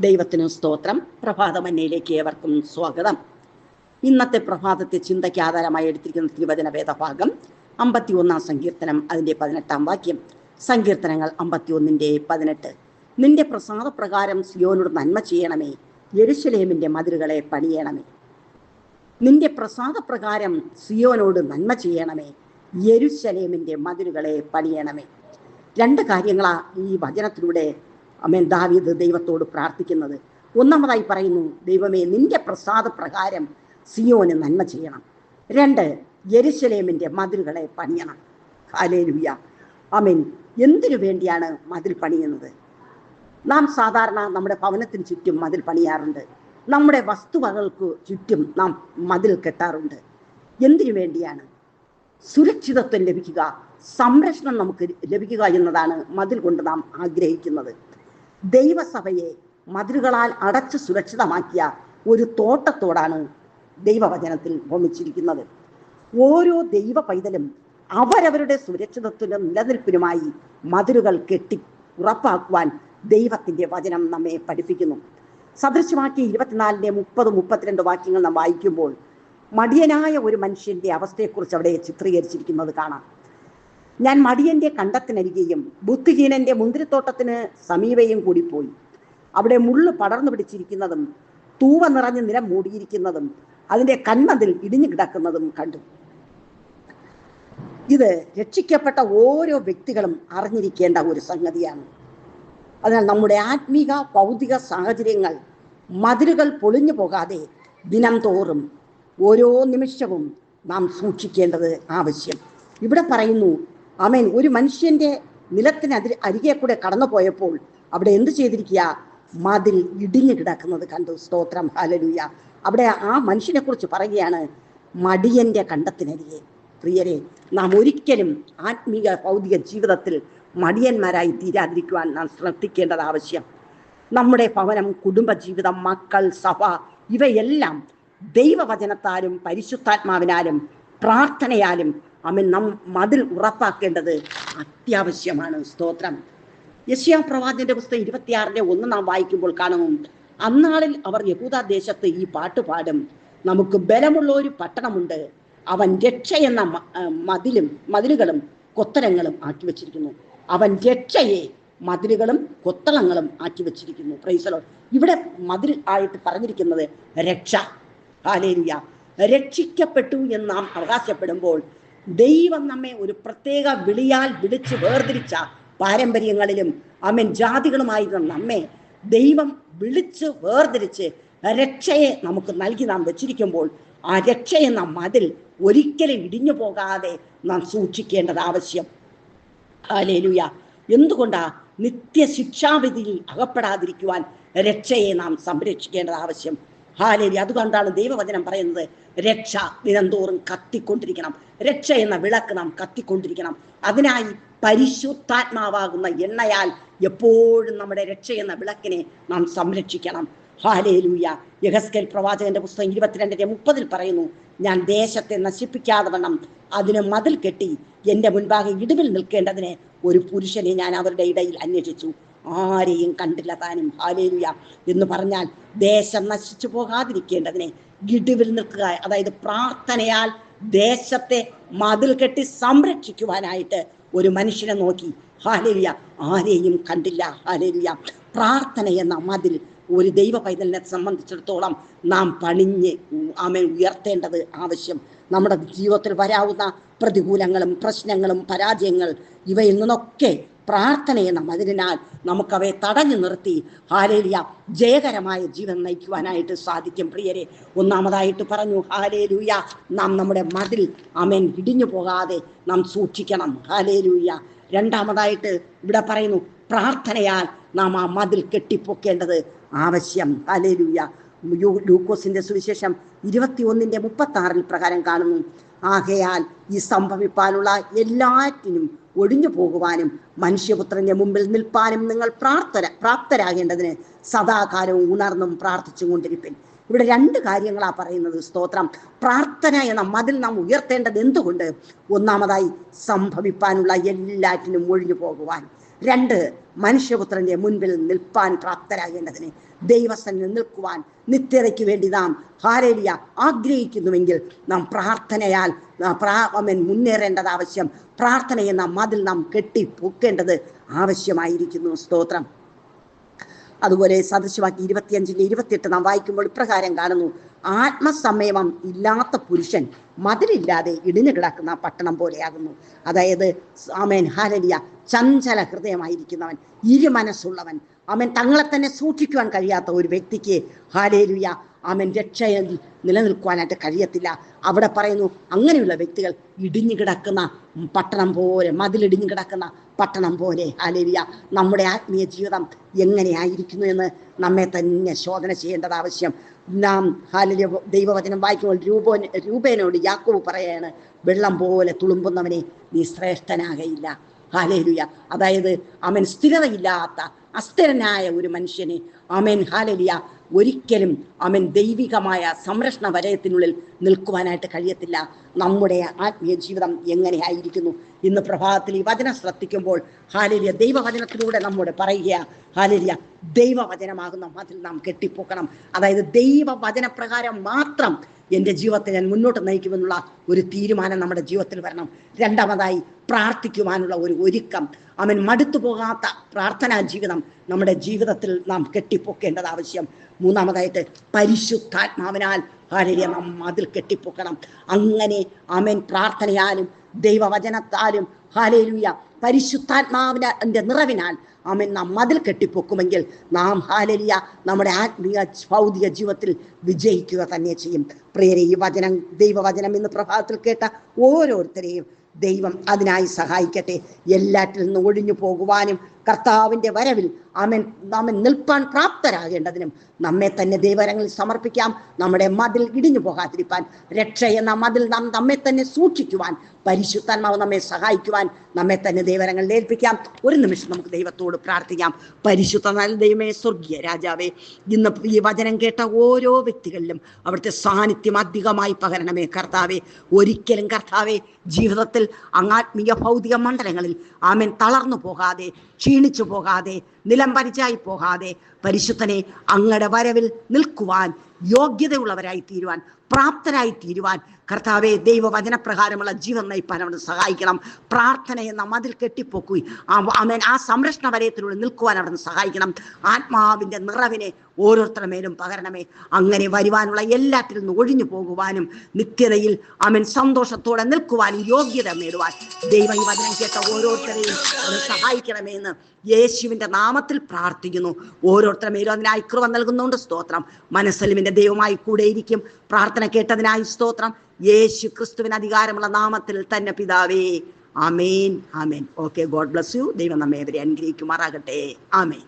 ദൈവത്തിനു സ്തോത്രം. പ്രഭാതമന്നയിലേക്ക് ഏവർക്കും സ്വാഗതം. ഇന്നത്തെ പ്രഭാതത്തെ ചിന്തയ്ക്ക് ആധാരമായി എടുത്തിരിക്കുന്ന തിരുവചന വേദഭാഗം 51 സങ്കീർത്തനം, അതിൻ്റെ 18 വാക്യം. സങ്കീർത്തനങ്ങൾ 51:18. നിന്റെ പ്രസാദപ്രകാരം സിയോനോട് നന്മ ചെയ്യണമേ, യെരൂശലേമിന്റെ മതിലുകളെ പണിയണമേ. നിന്റെ പ്രസാദപ്രകാരം സിയോനോട് നന്മ ചെയ്യണമേ, യെരൂശലേമിന്റെ മതിലുകളെ പണിയണമേ. രണ്ട് കാര്യങ്ങളാ ഈ വചനത്തിലൂടെ ദാവീദ് ദൈവത്തോട് പ്രാർത്ഥിക്കുന്നത്. ഒന്നാമതായി പറയുന്നു, ദൈവമേ നിന്റെ പ്രസാദപ്രകാരം സിയോന് നന്മ ചെയ്യണം. 2, യെരൂശലേമിന്റെ മതിലുകളെ പണിയണം. ഹല്ലേലൂയ, ആമേൻ. എന്തിനു വേണ്ടിയാണ് മതിൽ പണിയുന്നത്? നാം സാധാരണ നമ്മുടെ ഭവനത്തിന് ചുറ്റും മതിൽ പണിയാറുണ്ട്. നമ്മുടെ വസ്തുവകൾക്ക് ചുറ്റും നാം മതിൽ കെട്ടാറുണ്ട്. എന്തിനു വേണ്ടിയാണ്? സുരക്ഷിതത്വം ലഭിക്കുക, സംരക്ഷണം നമുക്ക് ലഭിക്കുക എന്നതാണ് മതിൽ കൊണ്ട് നാം ആഗ്രഹിക്കുന്നത്. ദൈവസഭയെ മതിലുകളാൽ അടച്ച് സുരക്ഷിതമാക്കിയ ഒരു തോട്ടത്തോടാണ് ദൈവവചനത്തിൽ ഉപമിച്ചിരിക്കുന്നത്. ഓരോ ദൈവ പൈതലും അവരവരുടെ സുരക്ഷിതത്വത്തിനും നിലനിൽപ്പിനുമായി മതിലുകൾ കെട്ടി ഉറപ്പാക്കുവാൻ ദൈവത്തിന്റെ വചനം നമ്മെ പഠിപ്പിക്കുന്നു. സദൃശവാക്യം 24:30-32 വാക്യങ്ങൾ നാം വായിക്കുമ്പോൾ മടിയനായ ഒരു മനുഷ്യന്റെ അവസ്ഥയെക്കുറിച്ച് അവിടെ ചിത്രീകരിച്ചിരിക്കുന്നത് കാണാം. ഞാൻ മടിയന്റെ കണ്ടത്തിനരികെയും ബുദ്ധിഹീനന്റെ മുന്തിരിത്തോട്ടത്തിന് സമീപയും കൂടി പോയി. അവിടെ മുള്ളു പടർന്നു പിടിച്ചിരിക്കുന്നതും തൂവ നിറഞ്ഞ് നിലം മൂടിയിരിക്കുന്നതും അതിന്റെ കന്മതിൽ ഇടിഞ്ഞു കിടക്കുന്നതും കണ്ടു. ഇത് രക്ഷിക്കപ്പെട്ട ഓരോ വ്യക്തികളും അറിഞ്ഞിരിക്കേണ്ട ഒരു സംഗതിയാണ്. അതിനാൽ നമ്മുടെ ആത്മീക ഭൗതിക സാഹചര്യങ്ങൾ മതിലുകൾ പൊളിഞ്ഞു പോകാതെ ദിനം തോറും ഓരോ നിമിഷവും നാം സൂക്ഷിക്കേണ്ടത് ആവശ്യം. ഇവിടെ പറയുന്നു, ആമേൻ, ഒരു മനുഷ്യന്റെ നിലത്തിന് അരികെ കൂടെ കടന്നു പോയപ്പോൾ അവിടെ എന്ത് ചെയ്തിരിക്കുക? മതിൽ ഇടിഞ്ഞു കിടക്കുന്നത് കണ്ടു. സ്തോത്രം, ഹല്ലേലൂയ. അവിടെ ആ മനുഷ്യനെ കുറിച്ച് പറയുകയാണ്, മടിയന്റെ കണ്ടത്തിനരികെ. പ്രിയരെ, നാം ഒരിക്കലും ആത്മീക ഭൗതിക ജീവിതത്തിൽ മടിയന്മാരായി തീരാതിരിക്കുവാൻ നാം ശ്രദ്ധിക്കേണ്ടത് ആവശ്യം. നമ്മുടെ ഭവനം, കുടുംബജീവിതം, മക്കൾ, സഭ ഇവയെല്ലാം ദൈവവചനത്താലും പരിശുദ്ധാത്മാവിനാലും പ്രാർത്ഥനയാലും നാം മതിൽ ഉറപ്പാക്കേണ്ടത് അത്യാവശ്യമാണ്. സ്തോത്രം. യെശയ്യാ പ്രവാചകന്റെ പുസ്തകം 26:1 നാം വായിക്കുമ്പോൾ കാണും, അന്നാളിൽ അവർ യഹൂദ ദേശത്ത് ഈ പാട്ട് പാടും, നമുക്ക് ബലമുള്ള ഒരു പട്ടണമുണ്ട്, അവൻ രക്ഷ എന്ന മതിലുകളും കൊത്തളങ്ങളും ആക്കി വെച്ചിരിക്കുന്നു. അവൻ രക്ഷയെ മതിലുകളും കൊത്തളങ്ങളും ആക്കി വെച്ചിരിക്കുന്നു. Praise the Lord. ഇവിടെ മതിൽ ആയിട്ട് പറഞ്ഞിരിക്കുന്നത് രക്ഷ. ഹല്ലേലൂയ. രക്ഷിക്കപ്പെട്ടു എന്ന് നാം അവകാശപ്പെടുമ്പോൾ ദൈവം നമ്മെ ഒരു പ്രത്യേക വിളിയാൽ വിളിച്ച് വേർതിരിച്ച പാരമ്പര്യങ്ങളിലും ജാതികളുമായിരുന്ന നമ്മെ ദൈവം വിളിച്ച് വേർതിരിച്ച് രക്ഷയെ നമുക്ക് നൽകി നാം വെച്ചിരിക്കുമ്പോൾ ആ രക്ഷ എന്ന മതിൽ ഒരിക്കലും ഇടിഞ്ഞു പോകാതെ നാം സൂക്ഷിക്കേണ്ടത് ആവശ്യം. ഹല്ലേലൂയ. എന്തുകൊണ്ടാ? നിത്യശിക്ഷാവിധിയിൽ അകപ്പെടാതിരിക്കുവാൻ രക്ഷയെ നാം സംരക്ഷിക്കേണ്ടത് ആവശ്യം. ഹല്ലേലൂയ. അതുകൊണ്ടാണ് ദൈവവചനം പറയുന്നത്, രക്ഷ ദിനംതോറും കത്തിക്കൊണ്ടിരിക്കണം. രക്ഷ എന്ന വിളക്ക് നാം കത്തിക്കൊണ്ടിരിക്കണം. അതിനായി പരിശുദ്ധാത്മാവാകുന്ന എണ്ണയാൽ എപ്പോഴും നമ്മുടെ രക്ഷ എന്ന വിളക്കിനെ നാം സംരക്ഷിക്കണം. ഹല്ലേലൂയ. യെഹെസ്കേൽ പ്രവാചകന്റെ പുസ്തകം 22:30 പറയുന്നു, ഞാൻ ദേശത്തെ നശിപ്പിക്കാതെ വണ്ണം അതിന് മതിൽ കെട്ടി എൻ്റെ മുൻപാകെ ഇടിവിൽ നിൽക്കേണ്ടതിന് ഒരു പുരുഷനെ ഞാൻ അവരുടെ ഇടയിൽ അന്വേഷിച്ചു, ആരെയും കണ്ടില്ല താനും. ഹല്ലേലൂയ. എന്ന് പറഞ്ഞാൽ ദേശം നശിച്ചു പോകാതിരിക്കേണ്ടതിനെ ഇടിവിൽ നിൽക്കുക, അതായത് പ്രാർത്ഥനയാൽ ദേശത്തെ മതിൽ കെട്ടി സംരക്ഷിക്കുവാനായിട്ട് ഒരു മനുഷ്യനെ നോക്കി. ഹല്ലേലൂയ. ആരെയും കണ്ടില്ല. ഹല്ലേലൂയ. പ്രാർത്ഥന എന്ന മതിൽ ഒരു ദൈവ പൈതലിനെ സംബന്ധിച്ചിടത്തോളം നാം പണിഞ്ഞ് ഉയർത്തേണ്ടത് ആവശ്യം. നമ്മുടെ ജീവിതത്തിൽ വരാവുന്ന പ്രതികൂലങ്ങളും പ്രശ്നങ്ങളും പരാജയങ്ങൾ ഇവയിൽ നിന്നൊക്കെ പ്രാർത്ഥന എന്ന മതിലിനാൽ നമുക്കവയെ തടഞ്ഞു നിർത്തി ഹല്ലേലൂയ ജയകരമായ ജീവൻ നയിക്കുവാനായിട്ട് സാധിക്കും. പ്രിയരെ, ഒന്നാമതായിട്ട് പറഞ്ഞു, ഹല്ലേലൂയ, നാം നമ്മുടെ മതിൽ ഇടിഞ്ഞു പോകാതെ നാം സൂക്ഷിക്കണം. ഹല്ലേലൂയ. രണ്ടാമതായിട്ട് ഇവിടെ പറയുന്നു, പ്രാർത്ഥനയാൽ നാം ആ മതിൽ കെട്ടിപ്പൊക്കേണ്ടത് ആവശ്യം. ഹല്ലേലൂയ. ലൂക്കോസിന്റെ സുവിശേഷം 21:36 പ്രകാരം കാണുന്നു, ആകയാൽ ഈ സംഭവിപ്പാനുള്ള എല്ലാറ്റിനും ഒഴിഞ്ഞു പോകുവാനും മനുഷ്യപുത്രന്റെ മുമ്പിൽ നിൽപ്പാനും നിങ്ങൾ പ്രാപ്തരാകേണ്ടതിന് സദാകാലവും ഉണർന്നും പ്രാർത്ഥിച്ചു കൊണ്ടിരിപ്പിൻ. ഇവിടെ രണ്ട് കാര്യങ്ങളാ പറയുന്നത്. സ്തോത്രം. പ്രാർത്ഥന എന്ന മതിൽ നാം ഉയർത്തേണ്ടത് എന്തുകൊണ്ട്? ഒന്നാമതായി സംഭവിപ്പാനുള്ള എല്ലാറ്റിനും ഒഴിഞ്ഞു പോകുവാൻ. 2, മനുഷ്യപുത്രന്റെ മുൻപിൽ നിൽപ്പാൻ പ്രാപ്തരാകേണ്ടതിന്, ദൈവസന്നിധിയിൽ നിൽക്കുവാൻ നിത്യതയ്ക്ക് വേണ്ടി നാം ഹല്ലേലൂയ ആഗ്രഹിക്കുന്നുവെങ്കിൽ നാം പ്രാർത്ഥനയാൽ മുന്നേറേണ്ടത് ആവശ്യം. പ്രാർത്ഥനയെന്ന മതിൽ നാം കെട്ടിപ്പൊക്കേണ്ടത് ആവശ്യമായിരിക്കുന്നു. സ്തോത്രം. അതുപോലെ സദൃശവാക്യം 25-28 നാം വായിക്കുമ്പോൾ ഇപ്രകാരം കാണുന്നു: ആത്മസംയമം ഇല്ലാത്ത പുരുഷൻ മതിലില്ലാതെ ഇടിഞ്ഞു കിടക്കുന്ന പട്ടണം പോലെയാകുന്നു. അതായത് ആമേൻ ഹല്ലേലൂയ ചഞ്ചല ഹൃദയമായിരിക്കുന്നവൻ, ഇരുമനസ്സുള്ളവൻ, ആമേൻ തങ്ങളെ തന്നെ സൂക്ഷിക്കുവാൻ കഴിയാത്ത ഒരു വ്യക്തിക്ക് ഹല്ലേലൂയ ആമേൻ രക്ഷയിൽ നിലനിൽക്കുവാനായിട്ട് കഴിയത്തില്ല. അവിടെ പറയുന്നു, അങ്ങനെയുള്ള വ്യക്തികൾ ഇടിഞ്ഞു കിടക്കുന്ന പട്ടണം പോലെ, മതിലിടിഞ്ഞു കിടക്കുന്ന പട്ടണം പോലെ. ഹല്ലേലൂയ നമ്മുടെ ആത്മീയ ജീവിതം എങ്ങനെയായിരിക്കുന്നു എന്ന് നമ്മെ തന്നെ ശോധന ചെയ്യേണ്ടത് ആവശ്യം. നാം ഹല്ലേലൂയ ദൈവവചനം വായിക്കുമ്പോൾ രൂപേനോട് യാക്കോബ് പറയാണ്, വെള്ളം പോലെ തുളുമ്പുന്നവനെ നീ ശ്രേഷ്ഠനാകയില്ല. ഹല്ലേലൂയ. അതായത് അവൻ സ്ഥിരതയില്ലാത്ത അസ്ഥിരനായ ഒരു മനുഷ്യനെ ആമേൻ ഹല്ലേലൂയ ഒരിക്കലും അവൻ ദൈവികമായ സംരക്ഷണ വലയത്തിനുള്ളിൽ നിൽക്കുവാനായിട്ട് കഴിയത്തില്ല. നമ്മുടെ ആത്മീയ ജീവിതം എങ്ങനെയായിരിക്കുന്നു? ഇന്ന് പ്രഭാതത്തിൽ ഈ വചനം ശ്രദ്ധിക്കുമ്പോൾ ഹല്ലേലൂയ ദൈവവചനത്തിലൂടെ നമ്മോട് പറയുക, ഹല്ലേലൂയ ദൈവവചനമാകുന്ന മതിൽ നാം കെട്ടിപ്പൊക്കണം. അതായത് ദൈവവചനപ്രകാരം മാത്രം എൻ്റെ ജീവിതത്തെ ഞാൻ മുന്നോട്ട് നയിക്കുമെന്നുള്ള ഒരു തീരുമാനം നമ്മുടെ ജീവിതത്തിൽ വരണം. രണ്ടാമതായി പ്രാർത്ഥിക്കുവാനുള്ള ഒരു ഒരുക്കം, അവൻ മടുത്തു പോകാത്ത പ്രാർത്ഥനാ ജീവിതം നമ്മുടെ ജീവിതത്തിൽ നാം കെട്ടിപ്പൊക്കേണ്ടത് ആവശ്യം. മൂന്നാമതായിട്ട് പരിശുദ്ധാത്മാവിനാൽ ഹല്ലേലൂയ നാം മതിൽ കെട്ടിപ്പൊക്കണം. അങ്ങനെ ആമേൻ പ്രാർത്ഥനയാലും ദൈവവചനത്താലും ഹല്ലേലൂയ പരിശുദ്ധാത്മാവിന്റെ നിറവിനാൽ ആമേൻ നാം മതിൽ കെട്ടിപ്പൊക്കുമെങ്കിൽ നാം ഹല്ലേലൂയ നമ്മുടെ ആത്മീയ ഭൗതിക ജീവിതത്തിൽ വിജയിക്കുക തന്നെ ചെയ്യും. പ്രിയരെ, ഈ വചനം ദൈവവചനം ഇന്ന് പ്രഭാതത്തിൽ കേട്ട ഓരോരുത്തരെയും ദൈവം അതിനായി സഹായിക്കട്ടെ. എല്ലാറ്റിൽ നിന്ന് ഒഴിഞ്ഞു പോകുവാനും കർത്താവിൻ്റെ വരവിൽ ആമേൻ നിൽപ്പാൻ പ്രാപ്തരാകേണ്ടതിനും നമ്മെ തന്നെ ദൈവകരങ്ങളിൽ സമർപ്പിക്കാം. നമ്മുടെ മതിൽ ഇടിഞ്ഞു പോകാതിരിപ്പാൻ, രക്ഷ എന്ന മതിൽ നാം നമ്മെ തന്നെ സൂക്ഷിക്കുവാൻ, പരിശുദ്ധാത്മാവ് നമ്മെ സഹായിക്കുവാൻ നമ്മെ തന്നെ ദൈവകരങ്ങളിൽ ഏൽപ്പിക്കാം. ഒരു നിമിഷം നമുക്ക് ദൈവത്തോട് പ്രാർത്ഥിക്കാം. പരിശുദ്ധ നല്ല ദൈവമേ, സ്വർഗീയ രാജാവേ, ഇന്ന് ഈ വചനം കേട്ട ഓരോ വ്യക്തികളിലും അവിടുത്തെ സാന്നിധ്യം അധികമായി പകരണമേ കർത്താവേ. ഒരിക്കലും കർത്താവേ ജീവിതത്തിൽ ആത്മീയ ഭൗതിക മണ്ഡലങ്ങളിൽ ആമേൻ തളർന്നു പോകാതെ, ക്ഷീണിച്ചു പോകാതെ, നിലം പരിചായി പോകാതെ പരിശുദ്ധനെ അങ്ങയുടെ വരവിൽ നിൽക്കുവാൻ യോഗ്യതയുള്ളവരായി തീരുവാൻ, പ്രാപ്തരായി തീരുവാൻ കർത്താവെ ദൈവവചനപ്രകാരമുള്ള ജീവൻ നയിപ്പാൻ അവിടെ സഹായിക്കണം. പ്രാർത്ഥന എന്ന മതിൽ കെട്ടിപ്പൊക്കുകയും ആ സംരക്ഷണ വലയത്തിലൂടെ നിൽക്കുവാൻ അവിടെ സഹായിക്കണം. ആത്മാവിൻ്റെ നിറവിനെ ഓരോരുത്തരുടെ മേലും പകരണമേ. അങ്ങനെ വരുവാനുള്ള എല്ലാറ്റിൽ നിന്ന് ഒഴിഞ്ഞു പോകുവാനും നിത്യതയിൽ സന്തോഷത്തോടെ നിൽക്കുവാനും യോഗ്യത നേടുവാൻ ദൈവം ഈ വചനം കേട്ട ഓരോരുത്തരെയും സഹായിക്കണമേ എന്ന് യേശുവിൻ്റെ നാമത്തിൽ പ്രാർത്ഥിക്കുന്നു. ഓരോരുത്തരുടെ മേലും അതിനായി കൃപ നൽകുന്നുണ്ട്. സ്തോത്രം. മനസ്സലിമിൻ്റെ ദൈവമായി കൂടെയിരിക്കും. പ്രാർത്ഥന കേട്ടതിനായി സ്തോത്രം. യേശു ക്രിസ്തുവിന് അധികാരമുള്ള നാമത്തിൽ തന്നെ പിതാവേ, ആമേൻ, ആമേൻ. Okay, God bless you. ദൈവം നമ്മെ അവരെ അനുഗ്രഹിക്കുമാറാകട്ടെ. ആമേൻ.